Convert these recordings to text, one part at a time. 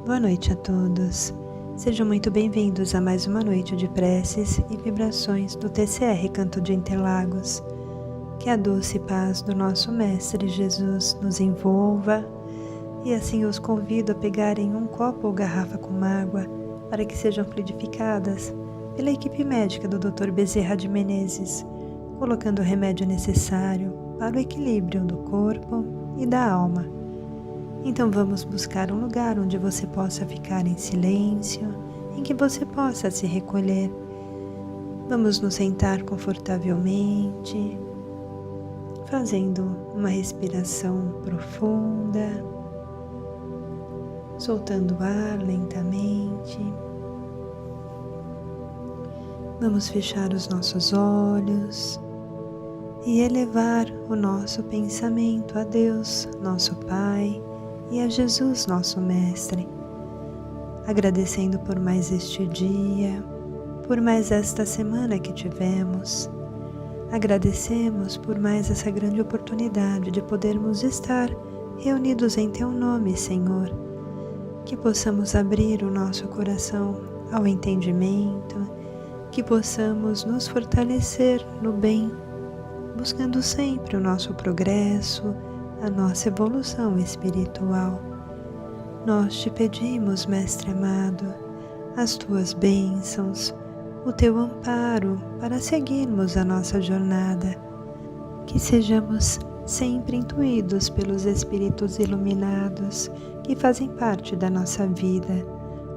Boa noite a todos. Sejam muito bem-vindos a mais uma noite de preces e vibrações do TCR Canto de Interlagos. Que a doce paz do nosso Mestre Jesus nos envolva e assim os convido a pegarem um copo ou garrafa com água para que sejam fluidificadas pela equipe médica do Dr. Bezerra de Menezes, colocando o remédio necessário para o equilíbrio do corpo e da alma. Então vamos buscar um lugar onde você possa ficar em silêncio, em que você possa se recolher. Vamos nos sentar confortavelmente, fazendo uma respiração profunda, soltando o ar lentamente. Vamos fechar os nossos olhos e elevar o nosso pensamento a Deus, nosso Pai, e a Jesus, nosso Mestre, agradecendo por mais este dia, por mais esta semana que tivemos. Agradecemos por mais essa grande oportunidade de podermos estar reunidos em Teu nome, Senhor. Que possamos abrir o nosso coração ao entendimento, que possamos nos fortalecer no bem, buscando sempre o nosso progresso, a nossa evolução espiritual. Nós te pedimos, Mestre amado, as Tuas bênçãos, o Teu amparo para seguirmos a nossa jornada, que sejamos sempre intuídos pelos Espíritos iluminados que fazem parte da nossa vida,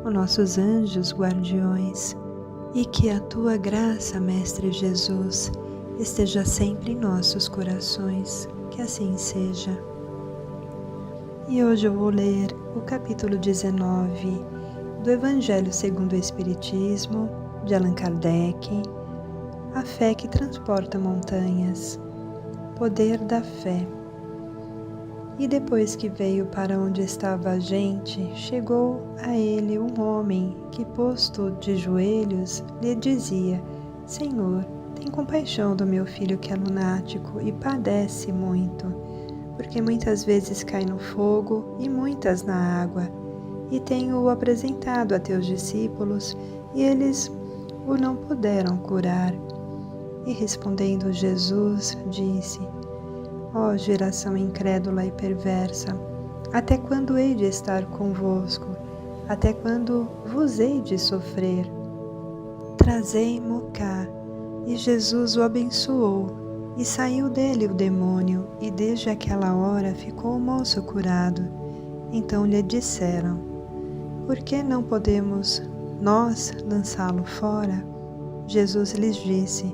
os nossos anjos guardiões, e que a Tua graça, Mestre Jesus, esteja sempre em nossos corações, que assim seja. E hoje eu vou ler o capítulo 19 do Evangelho segundo o Espiritismo, de Allan Kardec, A Fé que Transporta Montanhas, Poder da Fé. E depois que veio para onde estava a gente, chegou a ele um homem que, posto de joelhos, lhe dizia: Senhor, tem compaixão do meu filho que é lunático e padece muito, porque muitas vezes cai no fogo e muitas na água, e tenho-o apresentado a teus discípulos, e eles o não puderam curar. E respondendo Jesus, disse: Ó geração incrédula e perversa, até quando hei de estar convosco? Até quando vos hei de sofrer? Trazei-mo cá. E Jesus o abençoou, e saiu dele o demônio, e desde aquela hora ficou o moço curado. Então lhe disseram: Por que não podemos nós lançá-lo fora? Jesus lhes disse: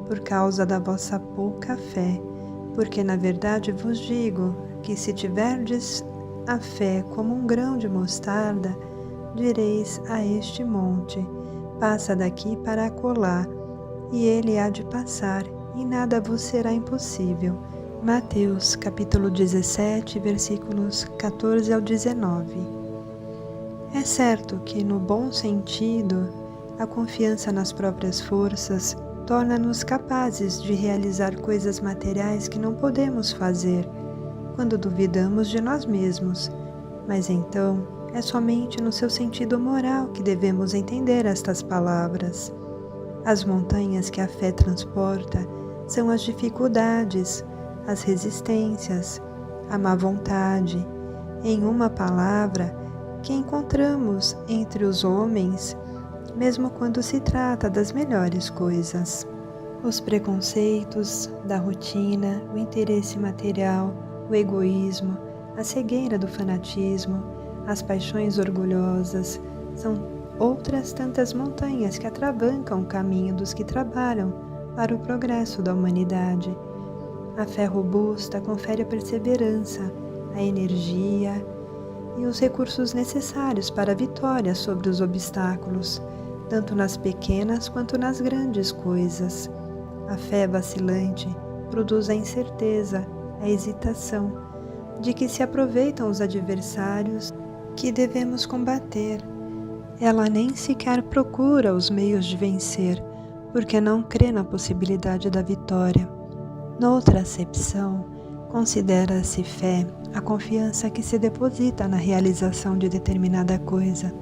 Por causa da vossa pouca fé, porque na verdade vos digo que se tiverdes a fé como um grão de mostarda, direis a este monte: Passa daqui para acolá, e ele há de passar, e nada vos será impossível. Mateus capítulo 17, versículos 14 ao 19. É certo que, no bom sentido, a confiança nas próprias forças torna-nos capazes de realizar coisas materiais que não podemos fazer, quando duvidamos de nós mesmos. Mas então, é somente no seu sentido moral que devemos entender estas palavras. As montanhas que a fé transporta são as dificuldades, as resistências, a má vontade, em uma palavra, que encontramos entre os homens, mesmo quando se trata das melhores coisas. Os preconceitos da rotina, o interesse material, o egoísmo, a cegueira do fanatismo, as paixões orgulhosas, são outras tantas montanhas que atravancam o caminho dos que trabalham para o progresso da humanidade. A fé robusta confere a perseverança, a energia e os recursos necessários para a vitória sobre os obstáculos, tanto nas pequenas quanto nas grandes coisas. A fé vacilante produz a incerteza, a hesitação, de que se aproveitam os adversários que devemos combater. Ela nem sequer procura os meios de vencer, porque não crê na possibilidade da vitória. Noutra acepção, Considera-se fé a confiança que se deposita na realização de determinada coisa,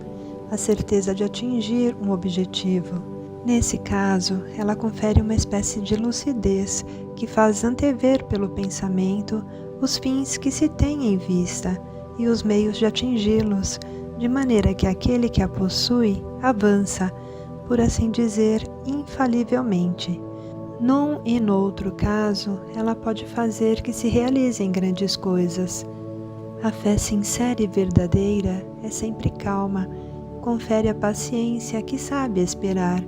a certeza de atingir um objetivo. Nesse caso, ela confere uma espécie de lucidez que faz antever pelo pensamento os fins que se tem em vista e os meios de atingi-los, de maneira que aquele que a possui avança, por assim dizer, infalivelmente. Num e noutro caso, ela pode fazer que se realizem grandes coisas. A fé sincera e verdadeira é sempre calma, confere a paciência que sabe esperar,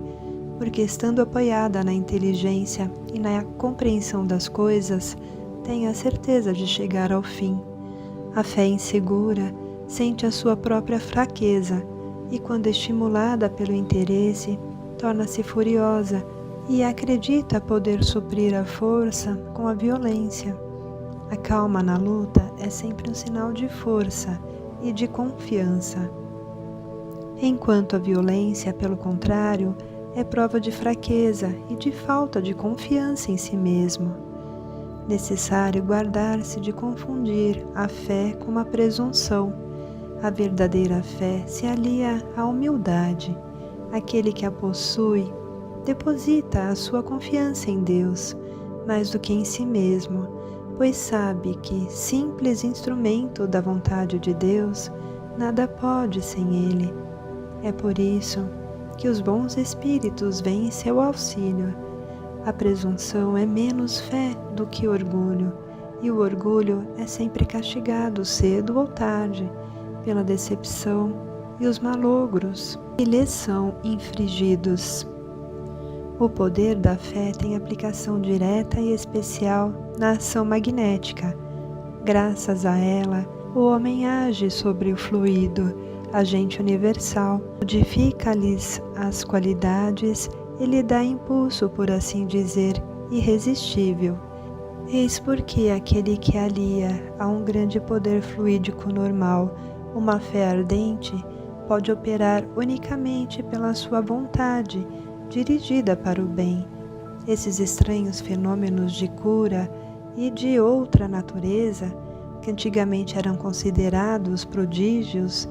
porque estando apoiada na inteligência e na compreensão das coisas, tem a certeza de chegar ao fim. A fé insegura sente a sua própria fraqueza e, quando estimulada pelo interesse, torna-se furiosa e acredita poder suprir a força com a violência. A calma na luta é sempre um sinal de força e de confiança, enquanto a violência, pelo contrário, é prova de fraqueza e de falta de confiança em si mesmo. Necessário guardar-se de confundir a fé com a presunção. A verdadeira fé se alia à humildade. Aquele que a possui deposita a sua confiança em Deus, mais do que em si mesmo, pois sabe que, simples instrumento da vontade de Deus, nada pode sem Ele. É por isso que os bons espíritos vêm em seu auxílio. A presunção é menos fé do que orgulho, e o orgulho é sempre castigado cedo ou tarde pela decepção e os malogros que lhes são infligidos. O poder da fé tem aplicação direta e especial na ação magnética. Graças a ela, o homem age sobre o fluido, agente universal, modifica-lhes as qualidades e lhe dá impulso, por assim dizer, irresistível. Eis porque aquele que alia a um grande poder fluídico normal uma fé ardente pode operar unicamente pela sua vontade, dirigida para o bem. Esses estranhos fenômenos de cura e de outra natureza, que antigamente eram considerados prodígios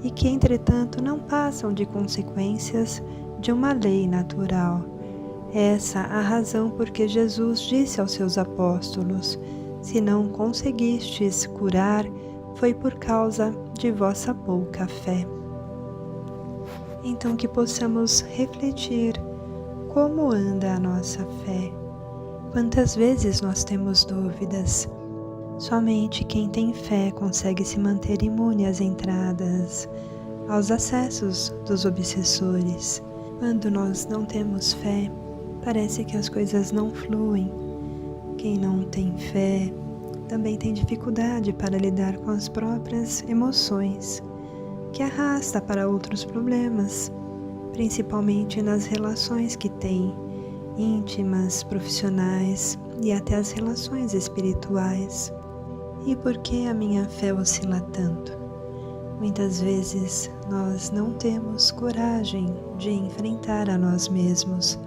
e que, entretanto, não passam de consequências de uma lei natural. Essa a razão por que Jesus disse aos seus apóstolos: se não conseguistes curar, foi por causa de vossa pouca fé. Então que possamos refletir como anda a nossa fé. Quantas vezes nós temos dúvidas? Somente quem tem fé consegue se manter imune às entradas, aos acessos dos obsessores. Quando nós não temos fé, parece que as coisas não fluem. Quem não tem fé também tem dificuldade para lidar com as próprias emoções, que arrasta para outros problemas, principalmente nas relações que tem, íntimas, profissionais e até as relações espirituais. E por que a minha fé oscila tanto? Muitas vezes nós não temos coragem de enfrentar a nós mesmos.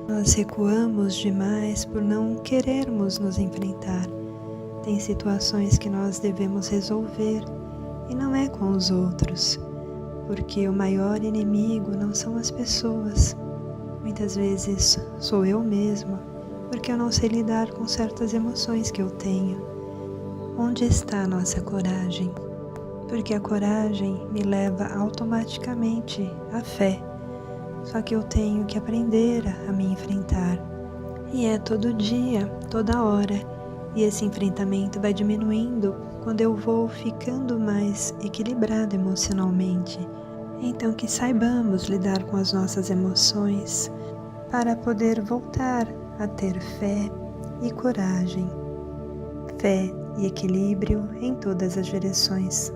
Nós recuamos demais por não querermos nos enfrentar. Tem situações que nós devemos resolver e não é com os outros, porque o maior inimigo não são as pessoas. Muitas vezes sou eu mesma, porque eu não sei lidar com certas emoções que eu tenho. Onde está a nossa coragem? Porque a coragem me leva automaticamente à fé. Só que eu tenho que aprender a me enfrentar. E é todo dia, toda hora. E esse enfrentamento vai diminuindo quando eu vou ficando mais equilibrada emocionalmente. Então que saibamos lidar com as nossas emoções para poder voltar a ter fé e coragem. Fé e equilíbrio em todas as direções.